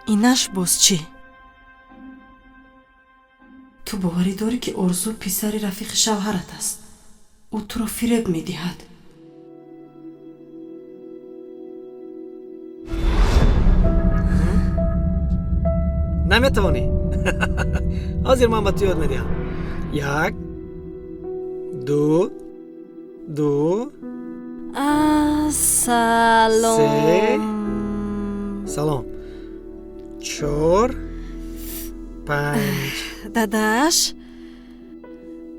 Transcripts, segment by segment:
اینش باز چی؟ تو باوری داری که آرزو پسری رفیق شوهرت است. او تو را فریب می‌دهد. نمیتوانی. حاضر من به تو یاد میدهم. 1 2 2 سلام. سلام 4 5 داداش،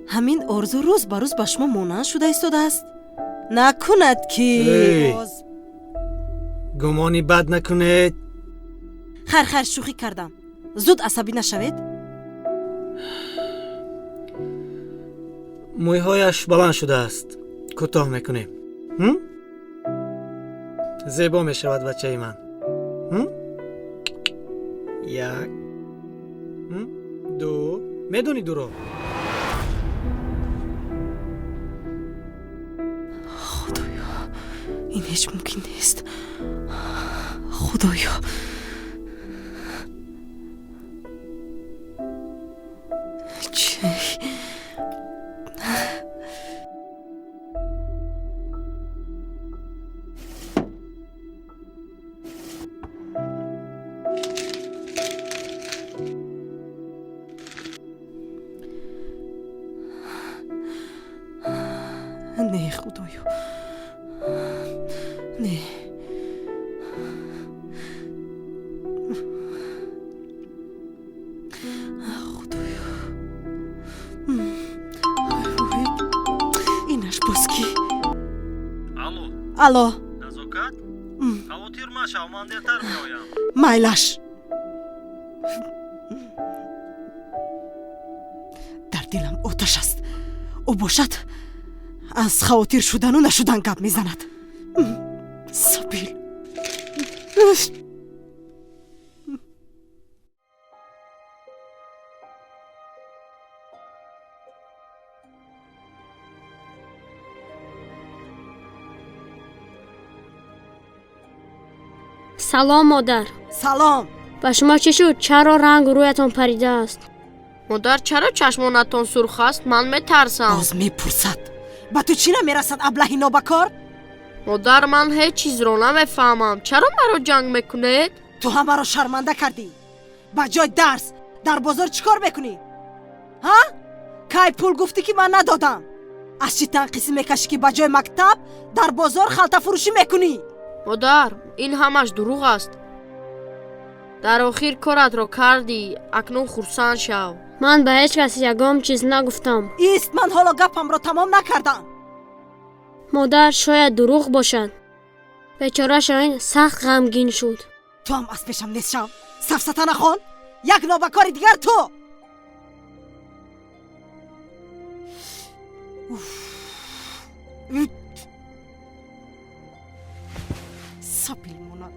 همین آرزو روز به روز به شما مانند شده ایستاده است. نکند که گمانی بد نکنید. خیر شوخی کردم. زود عصبی نشوید. مویهایش بلند شده است. کوتاه میکنیم. زیبا میشود بچه من. 1 2 میدونی درو. خدایا، این هیچ ممکن نیست. خدایا، چی؟ نه خدایا، نه. خدایا، اینش باز کی؟ الو. نزاکت؟ خواطر مشو، من دیرتر میایم. مایلش. در دلم آتش است. او باشد از خواطر شدن و نشدن گپ میزند. سبیل. سلام مادر. سلام. با شما چی شد؟ چرا رنگ رویتان پریده است؟ مادر چرا چشمانتان سرخ است؟ من میترسم. باز میپرسد. با تو چی نمیرسد ابلهی نابکار؟ مادر من هیچ چیز رو نمیفهمم. چرا مرا جنگ میکنید؟ تو همه را شرمنده کردی. با جای درس در بازار چیکار میکنی؟ ها؟ کی پول گفتی که من ندادم؟ از چی تنقیسی میکشی که با جای مکتب در بازار خلطه فروشی میکنی؟ مادر این همش دروغ است. در آخر کارت رو کردی. اکنون خرسند شو. من به هیچ کسی یگام چیز نگفتم. ایست، من حالا گپم را تمام نکردم. مادر شاید دروغ باشد. بیچاره شاهین سخت غمگین شد. تو هم از پیشم نیست شو. سفسطه نخوان. یک نابکار دیگر تو. سبیل موناد.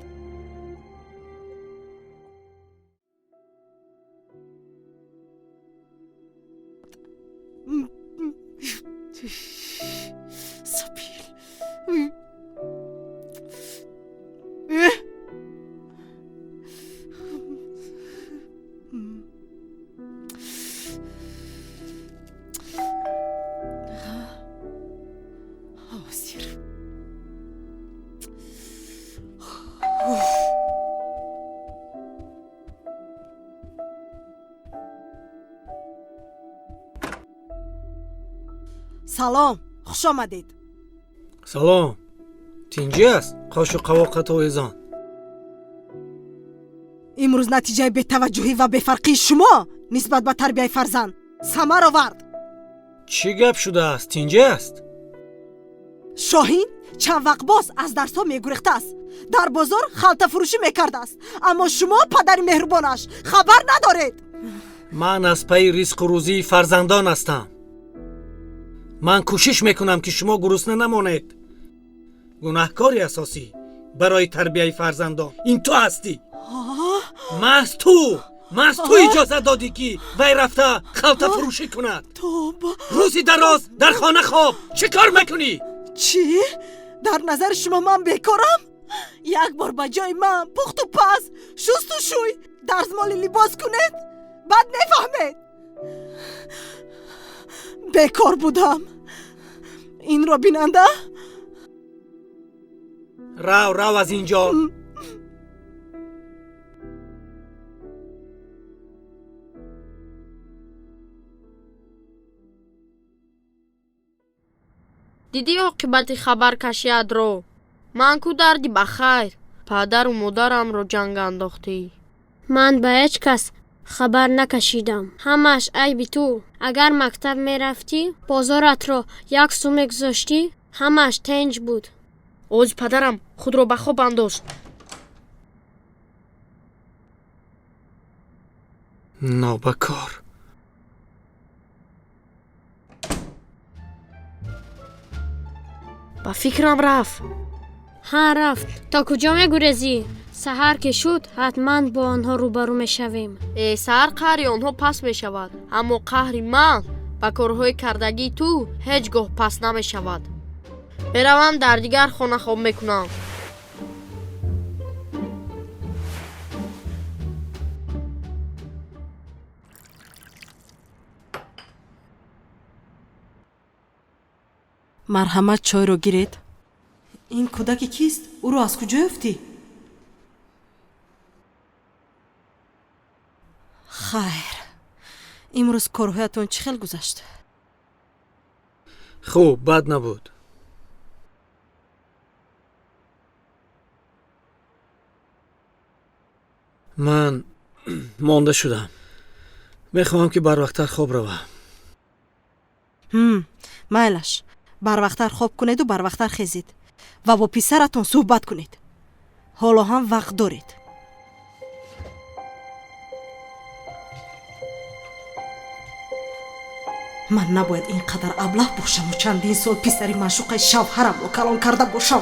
سبیل. سلام، خوش آمدید. سلام. تینجی است. قاش و قواقت و ایزان. امروز نتیجه بی‌توجهی و بی‌فرقی شما نسبت به تربیت فرزند ثمر آورد. چی گپ شده است؟ تینجی است. شاهین چند وقت باز از درس‌ها میگریخته است. در بازار خلطه فروشی میکرده است. اما شما پدر مهربانش خبر ندارید. من از پی ریزق و روزی فرزندان هستم. من کوشش میکنم که شما گرسنه نمانید. گناهکاری اساسی برای تربیت فرزندان این تو هستی. محض تو اجازه دادی که وی رفته خلطه فروشی کند. روزی دراز در خانه خواب چه کار میکنی؟ چی؟ در نظر شما من بیکارم؟ як бор ба ҷои ман пухту паз шусту шӯй дарзмоли либос кунед баъд мефаҳмед бекор будам инро бинанда рав аз инҷо. дидӣ оқибати хабаркашиятро? ман ку дарди бахайр. падару модарамро ҷанг андохтӣ. ман ба ҳеҷ кас хабар накашидам. ҳамаш айби ту. агар мактаб мерафтӣ бозоратро як су мегузоштӣ ҳамаш тинҷ буд. оз падарам, худро ба хоб андоз. нобакор. ба фикрам рафт. ҳа рафт. то куҷо мегурезӣ? саҳар ки шуд ҳатман бо онҳо рӯбарӯ мешавем. саҳар қаҳри онҳо пас мешавад, аммо қаҳри ман ба корҳои кардагии ту ҳеҷ гоҳ пас намешавад. меравам дар дигар хона хоб мекунам. марҳамат чойро гиред. ин кӯдаки кист? ӯро аз куҷо ёфтӣ? хайр, имрӯз корҳоятон чӣ хел гузашт? хуб, бад набуд. ман монда шудам. мехоҳам ки барвақттар хоб равам. майлаш, барвақттар хоб кунеду барвақттар хезед ва бо писаратон суҳбат кунед. ҳоло ҳам вақт доред. ман набояд ин қадар аблаҳ бошаму чандин сол писари маъшуқаи шавҳарамро калон карда бошам.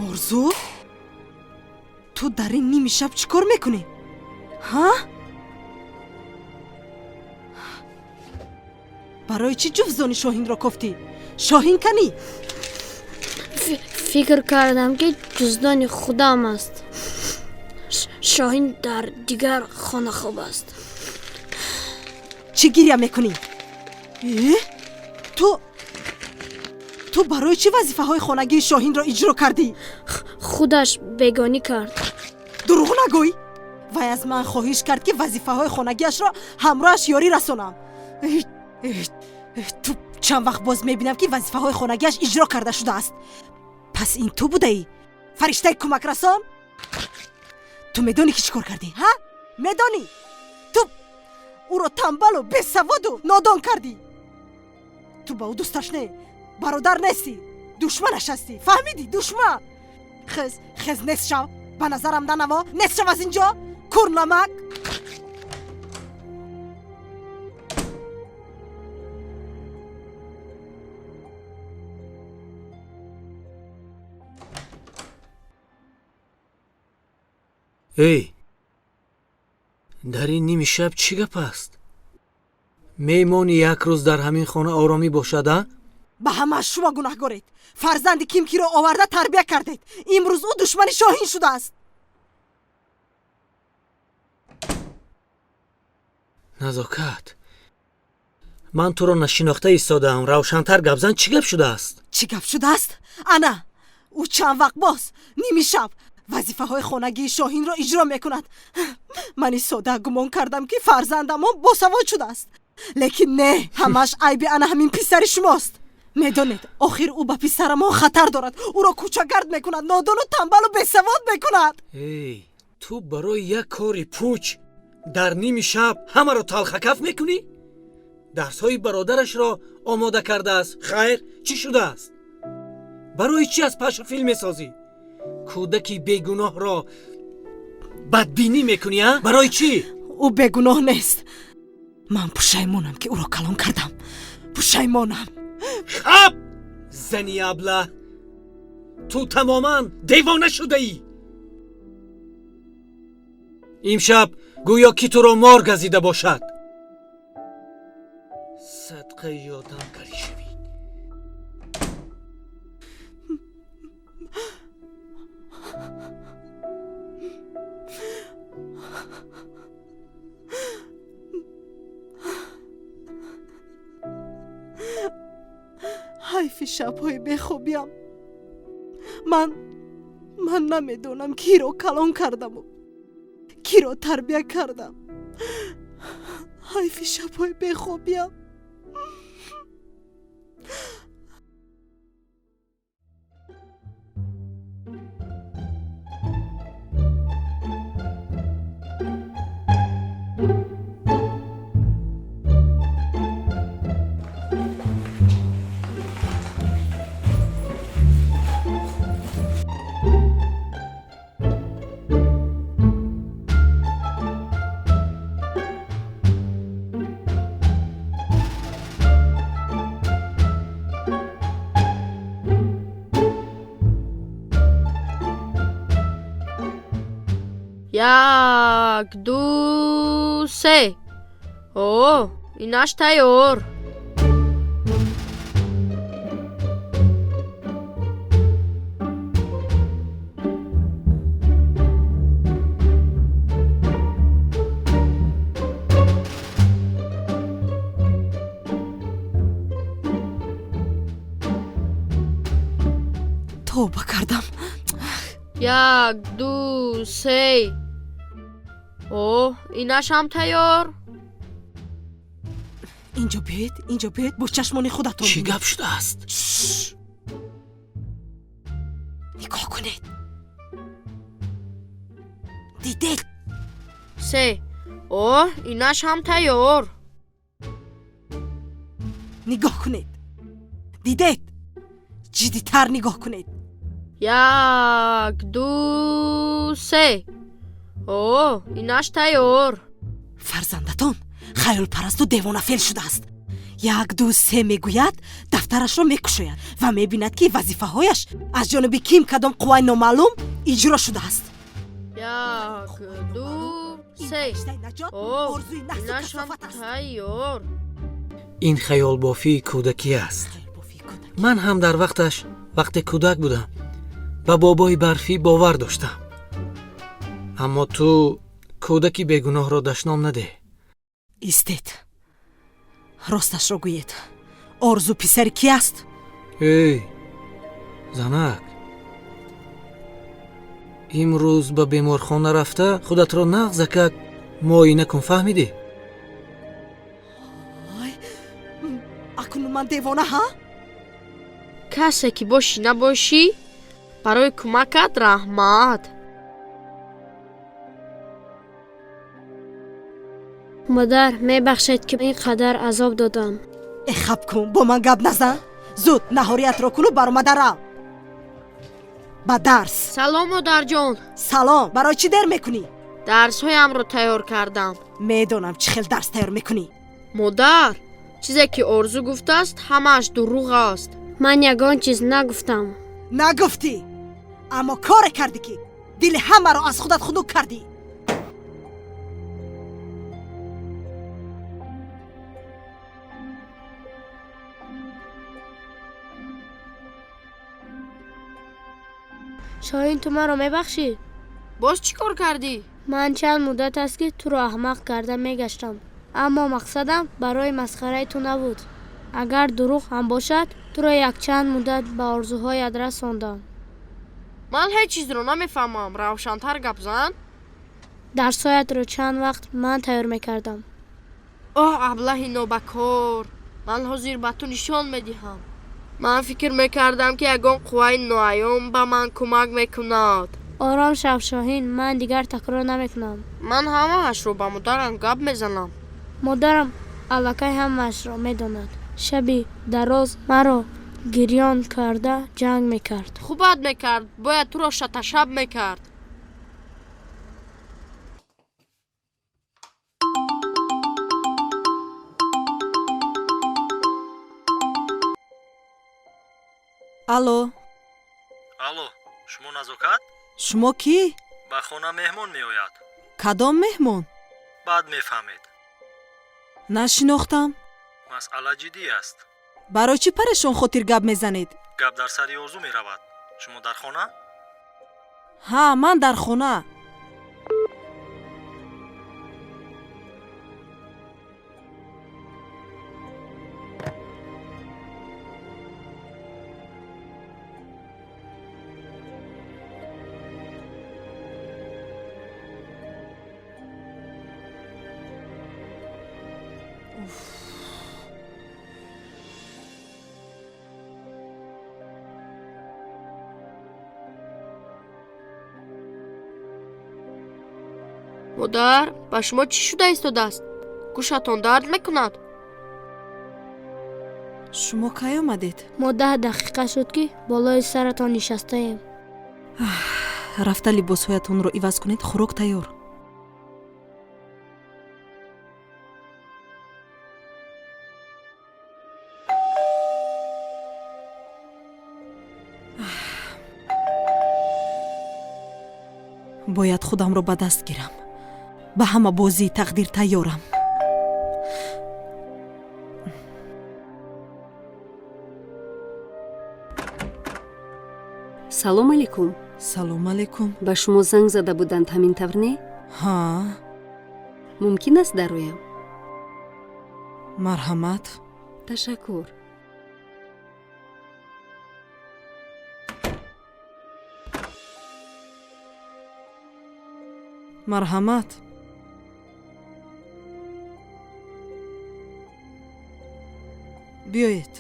орзу, ту дар ин ними шаб чӣ кор мекунӣ? ҳа? барои чӣ ҷуфтзони шоҳинро кофтӣ? шоҳин канӣ? фикр кардам ки ҷуздони худам аст. шоҳин дар дигар хона хоб аст. чӣ гирья мекунӣ? ту барои чӣ вазифаҳои хонагии шоҳинро иҷро кардӣ? худаш бегонӣ кард. дурӯғ нагӯй. вай аз ман хоҳиш кард ки вазифаҳои хонагиашро ҳамроҳаш ёрӣ расонам. ту чанд вақт боз мебинам ки вазифаҳои хонагиаш иҷро карда шудааст. пас ин ту будаӣ? фариштаи кӯмакрасон? ту медонӣ ки чӣ кор кардӣ? ҳа? медонӣ? ту ӯро тамбалу бесаводу нодон кардӣ. ту ба ӯ дӯсташ не, бародар нестӣ, душманаш ҳастӣ. фаҳмидӣ? душман. хез нест шав. ба назарам нанаво. нест шав аз инҷо. курнамак. эй, дар ин ними шаб чӣ гап аст? мемони як рӯз дар ҳамин хона оромӣ бошада? ба ҳамааш шумо гунаҳгоред. фарзанди кимкиро оварда тарбия кардед. имрӯз ӯ душмани шоҳин шудааст. назокат, ман туро нашинохта истодаам. равшантар гап зан. чӣ гап шудааст? чӣ гап шудааст? ана ӯ чанд вақт боз ними шаб вазифаҳои хонагии шоҳинро иҷро мекунад. мани сода гумон кардам ки фарзандамон босавод шудааст. лекин не, ҳамаш айби ана ҳамин писари шумост. медонед, охир ӯ ба писарамон хатар дорад. ӯро кӯчагард мекунад, нодону тамбалу бесавод мекунад. эй, ту барои як кори пуч дар ними шаб ҳамаро талхакаф мекунӣ? дарсҳои бародарашро омода кардааст. хайр, чӣ шудааст? барои чӣ аз пашу филм месозӣ? кӯдаки бегуноҳро бадбинӣ мекунӣ? барои чӣ? ӯ бегуноҳ нест. ман пушаймонам ки ӯро калон кардам. пушаймонам. хаб! зани абла, ту тамоман девона шудаӣ. امشب گویا کی تو را مار گزیده باشد. صدقه یادم کاری شوید. حیف شب‌های بی‌خوابیم. من نمیدونم کی رو کلان کردم و کی رو تربیت کردم. حیف شب‌های بی‌خوابیم. یک دو سه. اوه اینش تیار. توبه کردم. یک دو سه. اوه اینش هم تیار. اینجا بیاید با چشمان خودتون چی ببینید. گپ شده است؟ نگاه کنید. دیدید؟ سه. اوه اینش هم تیار. نگاه کنید. دیدید؟ جدی‌تر نگاه کنید. یک دو سه. اوه اینش تیار. فرزندتان خیال پرست و دیوانه فعل شده است. یک دو سه میگوید، دفترش را میکشاید و میبیند که وظیفه هایش از جانب کیم کدام قوای نامعلوم اجرا شده است. یک دو سه. اوه اینش هم تیار. این خیال بافی کودکی است. من هم در وقت کودک بودم و بابای برفی باور داشتم. اما تو کودکی بیگناه را دشنام نده. ایستید. راستش را گویید. آرزو پسر کی است؟ ای زنک، امروز به بیمارخانه رفته خودت را نغز کرد معاینه کن، فهمیدی؟ اکنون من دیوانه ها؟ کسی که باشی نباشی برای کمکت رحمت. مادر میبخشید که اینقدر عذاب دادم. اخب کن، با من گپ نزن. زود نهاریت را کن و برآمده رو. با درس. سلام مادر جان. سلام. برای چی در میکنی؟ درس هایم رو تیار کردم. میدونم چه خیل درس تیار میکنی. مادر چیزی که آرزو گفته است همش دروغ است. من یگان چیز نگفتم. نگفتی، اما کار کردی که دل همه را از خودت خنک کردی. شاهین تو من رو میبخشی؟ باز چی کار کردی؟ من چند مدت است که تو رو احمق کرده میگشتم، اما مقصدم برای مسخره تو نبود. اگر دروغ هم باشد تو را یک چند مدت به آرزوهایت رساندم. من هیچ چیز رو نمیفهمم. روشن‌تر گپ زن. درسایت رو چند وقت من تیار میکردم. اوه ابله نوبکار، من حاضر به تو نشان میدهم. من فکر میکردم که یگان قوای نوعیان به من کمک میکند. آرام شو شاهین، من دیگر تکرار نمیکنم. من همه‌اش رو به مادرم گپ میزنم. مادرم الکی همه‌اش را میداند. شبی دراز مرا گریان کرده جنگ میکرد. خوبت میکرد، باید تو را شب میکرد. الو، الو، شما نزاکت؟ شما کی؟ به خانه مهمان می آید. کدام مهمون؟ بعد میفهمید. نشناختم. مسئله جدی است. برای چی پرشون خاطر گپ میزنید؟ گپ در سر آرزو می رود. شما در خانه؟ ها، من در خونه. модар ба шумо чӣ шуда истодааст? гӯшатон дард мекунад? شما کی آمدید؟ ما 10 دقیقه شد که بالای سرتان نشسته ایم. رفته لباسهایتون رو عوض کنید. خوراک تیار. باید خودم رو به دست گیرم. به همه بازی تقدیر تیارم. салом алейкум. салом алейкум. ба шумо занг зада буданд ҳамин тавр не? ها، мумкин аст дароям? марҳамат. ташаккур. марҳамат. биёед.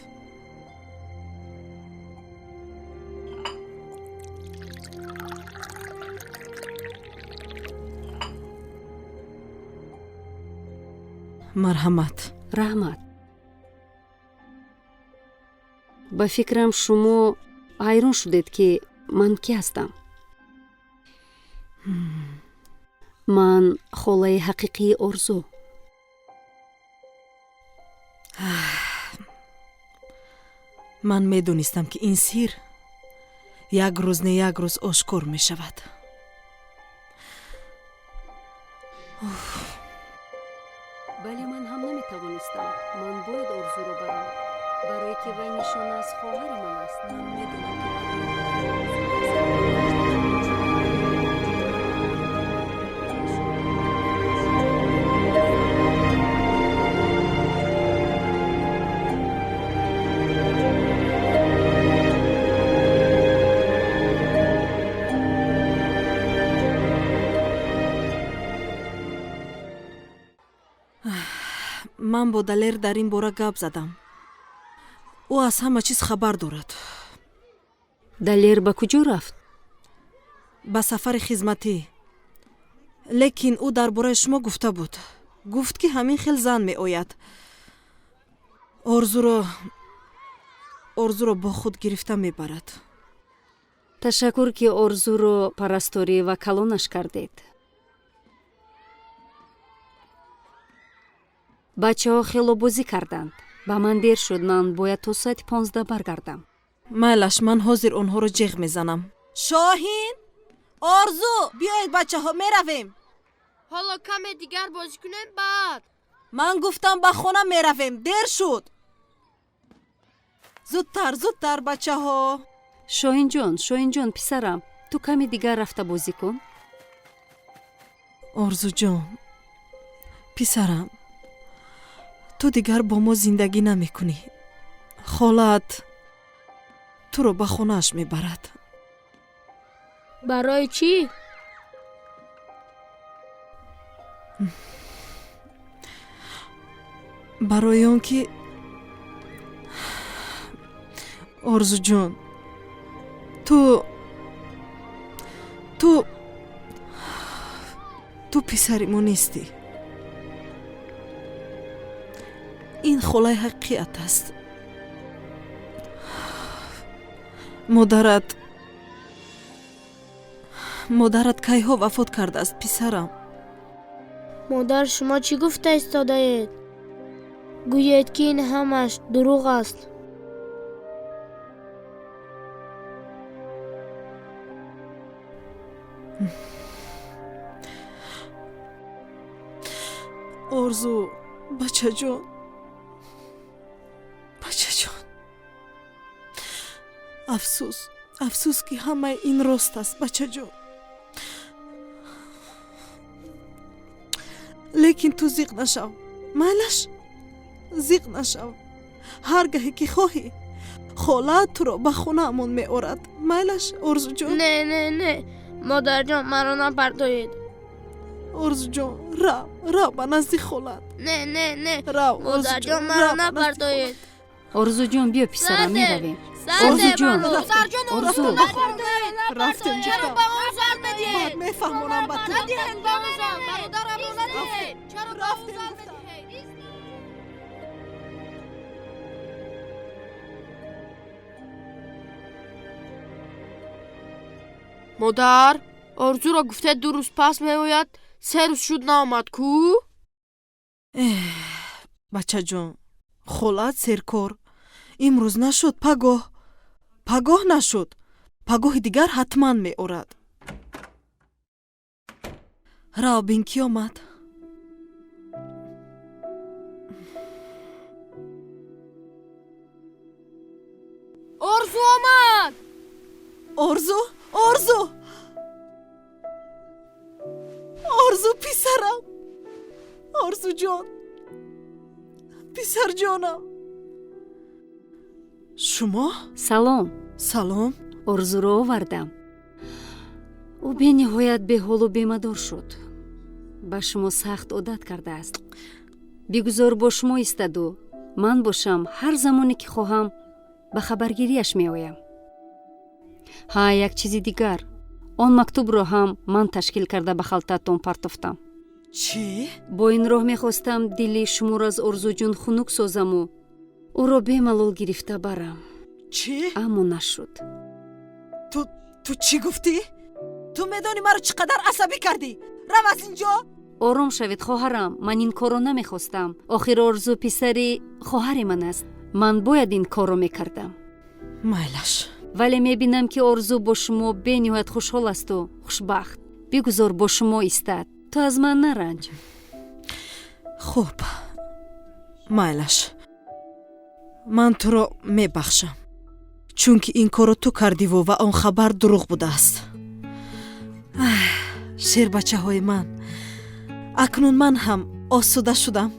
марҳамат. раҳмат. ба фикрам шумо ҳайрон шудед ки ман кӣ ҳастам. ман холаи ҳақиқии орзу. ман медонистам ки ин сир як рӯз не як рӯз ошкор мешавад. бале ман ҳам наметавонистам. ман бояд орзуро барам, барое ки вай нишона аз хоҳари ман аст. ман медонам ки ман бо далер дар ин бора гап задам. ӯ аз ҳама чиз хабар дорад. далер ба куҷо рафт? ба сафари хизматӣ. лекин ӯ дар бораи шумо гуфта буд. гуфт ки ҳамин хел зан меояд. орзуро бо худ гирифта мебарад. ташаккур ки орзуро парасторӣ ва калонаш кардед. бачаҳо хелобозӣ карданд. ба ман дер шуд. ман бояд то соати 15 баргардам. майлаш, ман ҳозир онҳоро ҷеғ мезанам. шоҳин, орзу, биёед бачаҳо, меравем. ҳоло каме дигар бозӣ кунем баъд. ман гуфтам ба хона меравем, дер шуд. зудтар бачаҳо. шоҳинҷон, писарам, ту каме дигар рафта бозӣ кун. орзуҷон, писарам, ту дигар бо мо зиндагӣ намекунӣ. холат туро ба хонааш мебарад. برای چی؟ барои он ки орзуҷон, ту писари мо нестӣ. ин холаи ҳақиқат аст. модарат кайҳо вафот кардааст, писарам. مادر شما چی گفته ایستاده اید؟ گوید که این همش دروغ است. орзу бачаҷон, бачаҷон, афсӯс, афсӯс ки ҳамаи ин рост аст бачаҷон. лекин ту зиқ нашав, майлаш, зиқ нашав. ҳар гаҳе ки хоҳӣ холаат туро ба хонаамон меорад. майлаш орзуҷон. не модарҷон, маро набардоед. орзуҷон, рав ба назди холаат. Не рав модарҷон, маро набардоед. орзуҷон, биё писарам, меравем. Орзуҷон, орзу, рафтем ҷиҳдам. баъд мефаҳмонам ба ту. модар орзуро гуфте 2 рӯз пас меояд, 3 рӯз шуд наомад ку? бачаҷон, холаат серкор. имрӯз нашуд, пагоҳ нашуд. пагоҳи дигар ҳатман меорад. рав бин кӣ омад. орзу омад. орзу, орзу, орзу писарам, орзуҷон, писарҷонам. шумо? салом. салом. орзуро овардам. ӯ бениҳоят беҳолу бемадор шуд. ба шумо сахт одат кардааст. бигузор бо шумо истаду ман бошам ҳар замоне ки хоҳам ба хабаргирияш меоям. ҳа, як чизи дигар. он мактубро ҳам ман ташкил карда ба халтаатон партофтам. чӣ? бо ин роҳ мехостам дили шуморо аз орзуҷон хунук созаму ӯро бемалол гирифта барам. чӣ? аммо нашуд. ту чӣ гуфтӣ? ту медонӣ маро чӣ қадар асабӣ кардӣ? рав аз ин ҷо. ором шавед хоҳарам, ман ин корро намехостам. охир орзу писари хоҳари ман аст. ман бояд ин корро мекардам. майлаш. вале мебинам ки орзу бо шумо бениҳоят хушҳол асту хушбахт. бигузор бо шумо истад. ту аз ман наранҷ. хуб, майлаш. ман туро мебахшам, чунки ин корро ту кардиву ва он хабар дурӯғ будааст. шербачаҳои ман, акнун ман ҳам осуда шудам.